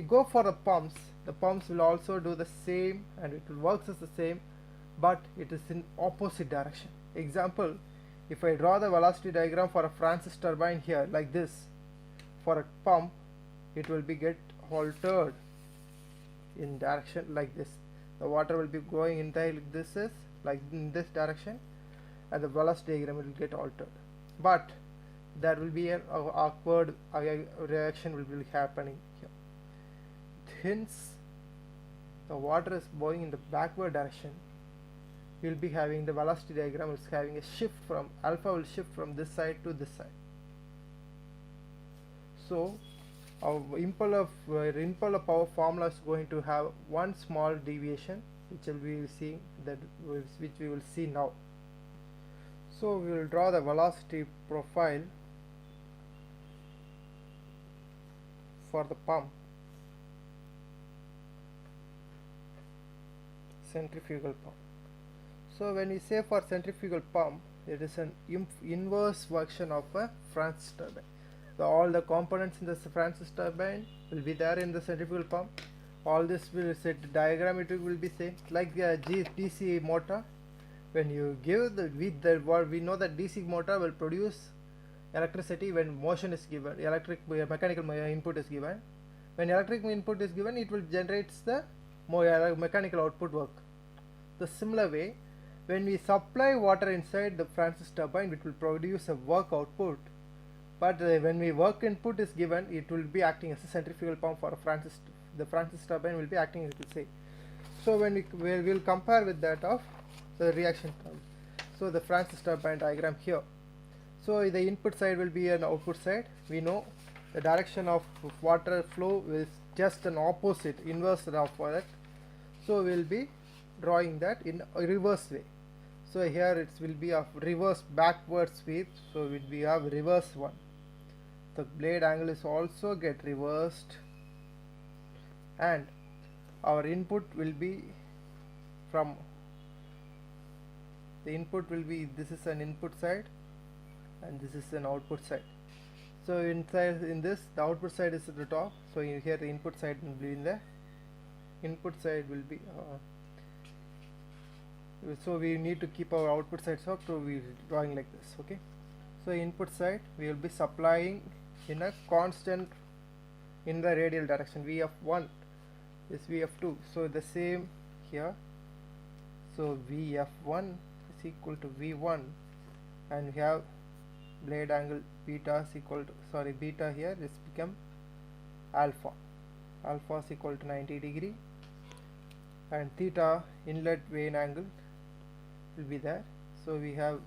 go for the pumps will also do the same and it will works as the same, but it is in opposite direction. Example, if I draw the velocity diagram for a Francis turbine here like this, for a pump it will be get altered in direction like this. The water will be going inside like this, is like in this direction, and the velocity diagram will get altered. But there will be an awkward reaction will be happening here. Hence, the water is going in the backward direction. We will be having the velocity diagram is having a shift from alpha will shift from this side to this side. So our impeller power formula is going to have one small deviation, which we will see which we will see now. So we will draw the velocity profile for the pump, centrifugal pump. So when we say for centrifugal pump, it is an inverse version of a Francis turbine. So all the components in the Francis turbine will be there in the centrifugal pump. All this will set diagram, it will be same like the DC motor. When you give we know that DC motor will produce electricity when motion is given, mechanical input is given. When electric input is given, it will generate the mechanical output work. The similar way, when we supply water inside the Francis turbine, it will produce a work output. But when we work input is given, it will be acting as a centrifugal pump for the Francis turbine will be acting as we say. So when we will compare with that of the reaction term. So the Francis turbine diagram here. So the input side will be an output side. We know the direction of water flow is just an opposite, inverse of that. So we will be drawing that in a reverse way. So here it will be a reverse backward sweep. So we have reverse one. The blade angle is also get reversed, and our input will be from the input will be, this is an input side and this is an output side. So inside in this, the output side is at the top. So here the input side will be in the input side will be so we need to keep our output sides up, so we drawing like this. Okay, so input side we will be supplying in a constant in the radial direction. Vf1 is Vf2, so the same here. So Vf1 is equal to V1, and we have blade angle beta is equal to beta here is become alpha. Alpha is equal to 90 degree, and theta inlet vane angle will be there. So we have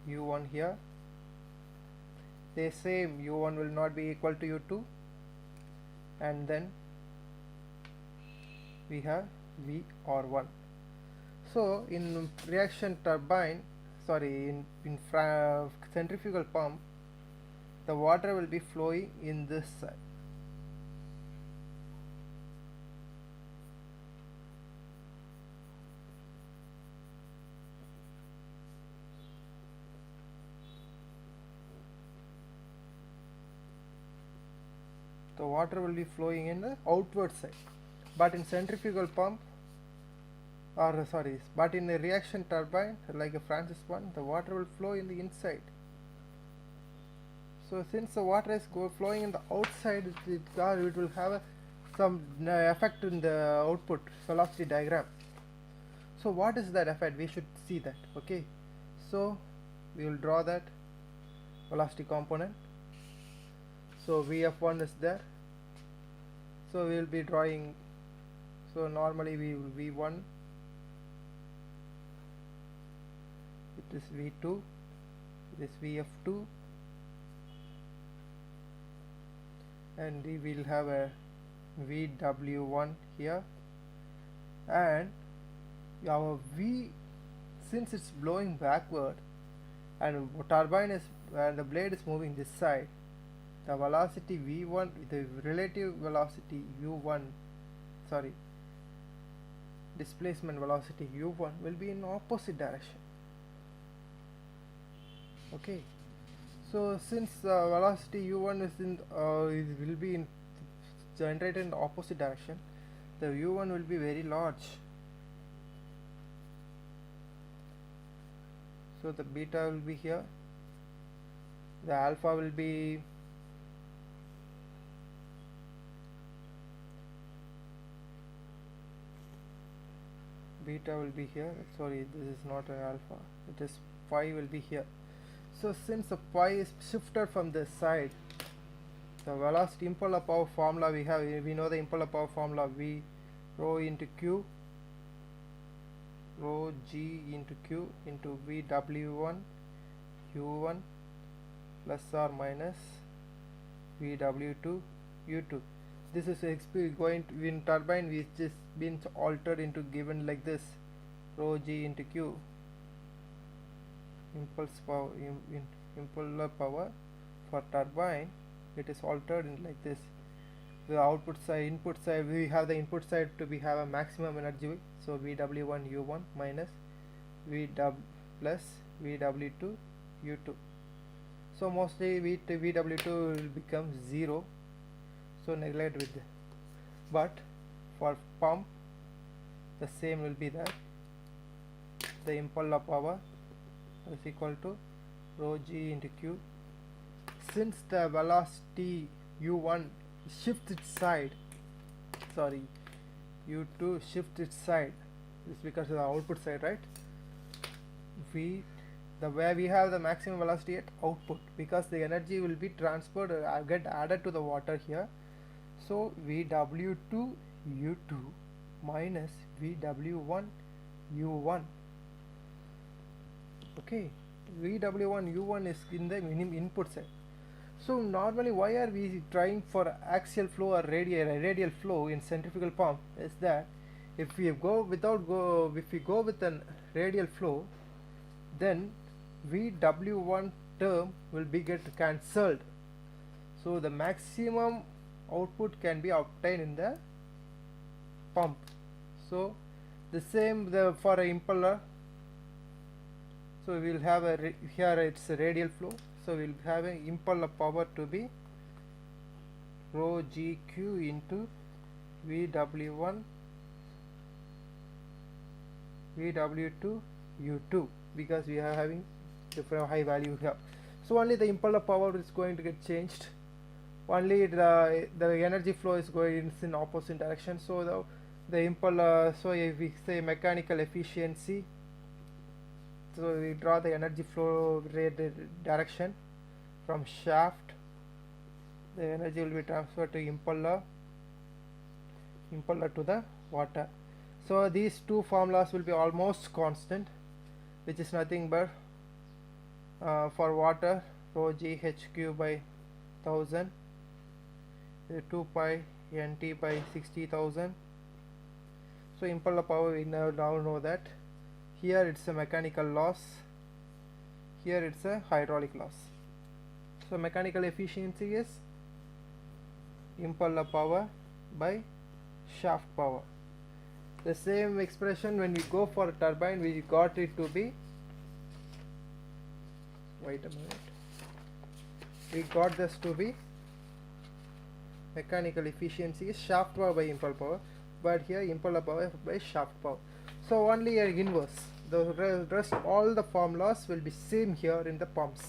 U1 here. The same U1 will not be equal to U2, and then we have VR1. So in reaction turbine, in centrifugal pump, the water will be flowing in this side. The water will be flowing in the outward side, but in centrifugal pump but in a reaction turbine like a Francis one, the water will flow in the inside. So since the water is flowing in the outside, it will have some effect in the output velocity diagram. So what is that effect? We should see that. Okay, so we will draw that velocity component. So Vf1 is there. So we will be drawing. So normally we will V1. It is V2. It is Vf2. And we will have a Vw1 here, and our V, since it's blowing backward and turbine is and the blade is moving this side, the velocity V1, the relative velocity U1, displacement velocity U1 will be in opposite direction. Okay, so since velocity U1 is in will be in generated in the opposite direction, the U1 will be very large. So the beta will be here, the alpha will be here. Sorry, this is not an alpha, it is phi will be here. So since the phi is shifted from this side, the velocity impeller power formula we know the impeller power formula, V rho into Q, rho G into Q into VW1 U1 plus or minus VW2 U2. This is going to, in turbine which is been altered into given like this, rho G into Q, impeller power for turbine, it is altered in like this. The output side, input side, we have the input side to be have a maximum energy, so VW1 U1 minus VW plus VW2 U2. So mostly VW2 will become 0, so neglect with it. But for pump the same will be there. The impeller power is equal to rho G into Q. Since the velocity U1 shifts its side, sorry, U2 shifts its side, this is because of the output side, right? Where we have the maximum velocity at output, because the energy will be transferred get added to the water here. So VW2 U2 minus VW1 U1. Okay, VW1 U1 is in the input side. So normally why are we trying for axial flow or radial flow in centrifugal pump is that if we go with an radial flow, then VW1 term will be get cancelled, so the maximum output can be obtained in the pump. So the same for a impeller, so we will have here it's a radial flow, so we will have an impeller power to be rho GQ into VW1 VW2 U2, because we are having different high value here. So only the impeller power is going to get changed, only the energy flow is going in opposite direction. So the impeller, so if we say mechanical efficiency, so we draw the energy flow direction from shaft, the energy will be transferred to impeller to the water. So these two formulas will be almost constant, which is nothing but for water rho G HQ by 1000, 2 pi NT by 60,000. So impeller power we now know that here it's a mechanical loss, here it's a hydraulic loss. So mechanical efficiency is impeller power by shaft power. The same expression when we go for a turbine, we got it to be, wait a minute, we got this to be mechanical efficiency is shaft power by impeller power, but here impeller power by shaft power. So only a inverse, the rest all the formulas will be same here in the pumps.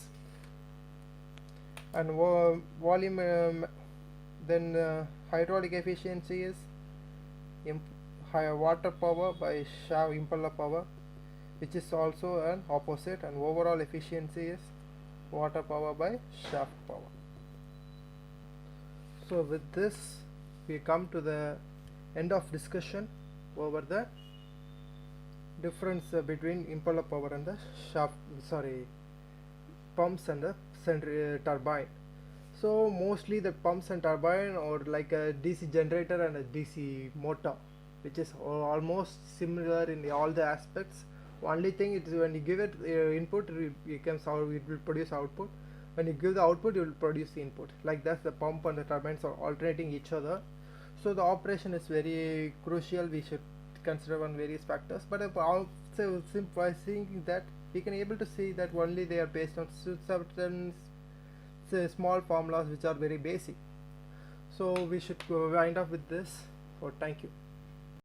And volume, then hydraulic efficiency is higher water power by impeller power, which is also an opposite, and overall efficiency is water power by shaft power. So with this we come to the end of discussion over the difference between impeller power and the pumps and the turbine. So mostly the pumps and turbine or like a DC generator and a DC motor, which is almost similar in all the aspects. Only thing is when you give it input, it will produce output. When you give the output, you will produce the input. Like that, the pump and the turbines are alternating each other. So the operation is very crucial. We should consider on various factors. But also by seeing that, we can able to see that only they are based on certain small formulas which are very basic. So we should wind up with this. So thank you.